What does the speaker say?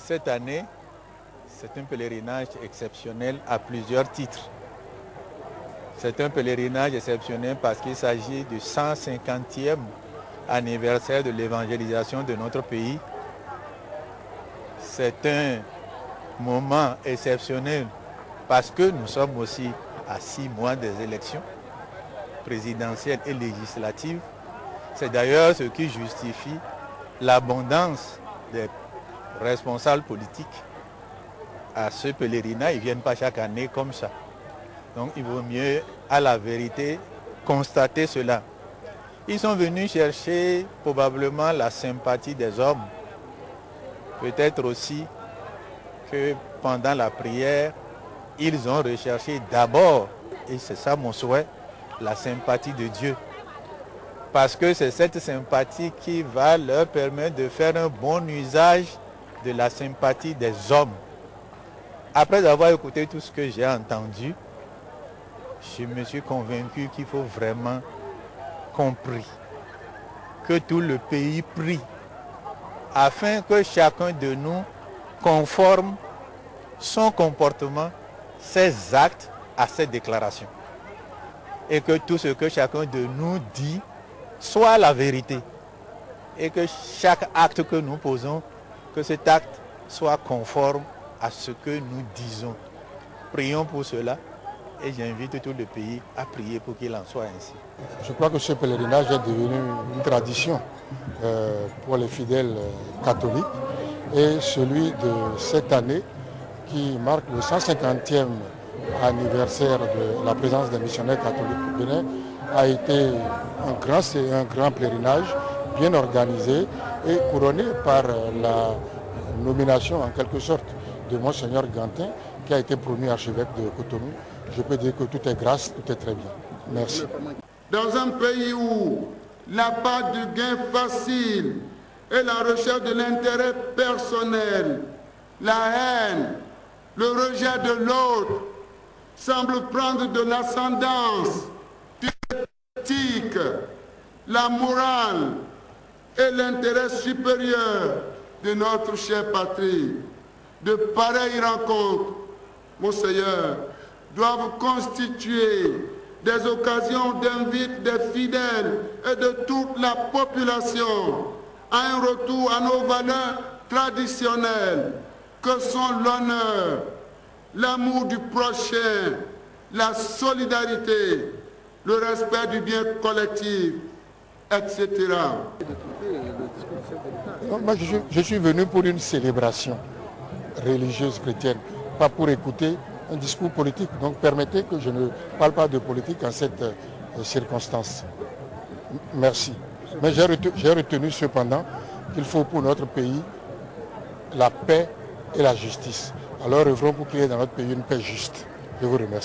Cette année, c'est un pèlerinage exceptionnel à plusieurs titres. C'est un pèlerinage exceptionnel parce qu'il s'agit du 150e anniversaire de l'évangélisation de notre pays. C'est un moment exceptionnel parce que nous sommes aussi à 6 mois des élections présidentielles et législatives. C'est d'ailleurs ce qui justifie l'abondance des responsables politiques à ce pèlerinage. Ils ne viennent pas chaque année comme ça. Donc il vaut mieux, à la vérité, constater cela. Ils sont venus chercher probablement la sympathie des hommes. Peut-être aussi que pendant la prière, ils ont recherché d'abord, et c'est ça mon souhait, la sympathie de Dieu. Parce que c'est cette sympathie qui va leur permettre de faire un bon usage de la sympathie des hommes. Après avoir écouté tout ce que j'ai entendu, je me suis convaincu qu'il faut vraiment qu'on prie, que tout le pays prie, afin que chacun de nous conforme son comportement, ses actes à ses déclarations. Et que tout ce que chacun de nous dit soit la vérité. Et que chaque acte que nous posons, que cet acte soit conforme à ce que nous disons. Prions pour cela et j'invite tout le pays à prier pour qu'il en soit ainsi. Je crois que ce pèlerinage est devenu une tradition pour les fidèles catholiques et celui de cette année qui marque le 150e anniversaire de la présence des missionnaires catholiques au Bénin a été un grand pèlerinage bien organisé et couronné par la nomination en quelque sorte de Monseigneur Gantin qui a été promu archevêque de Cotonou. Je peux dire que tout est grâce, tout est très bien. Merci. Dans un pays où la part du gain facile et la recherche de l'intérêt personnel, la haine, le rejet de l'autre semblent prendre de l'ascendance, l'éthique, la morale et l'intérêt supérieur de notre chère patrie. De pareilles rencontres, Monseigneur, doivent constituer des occasions d'invite des fidèles et de toute la population à un retour à nos valeurs traditionnelles que sont l'honneur, l'amour du prochain, la solidarité, le respect du bien collectif, etc. Moi, je suis venu pour une célébration religieuse chrétienne, pas pour écouter un discours politique. Donc permettez que je ne parle pas de politique en cette circonstance. Merci. Mais j'ai retenu cependant qu'il faut pour notre pays la paix et la justice. Alors œuvrons pour qu'il y ait dans notre pays une paix juste. Je vous remercie.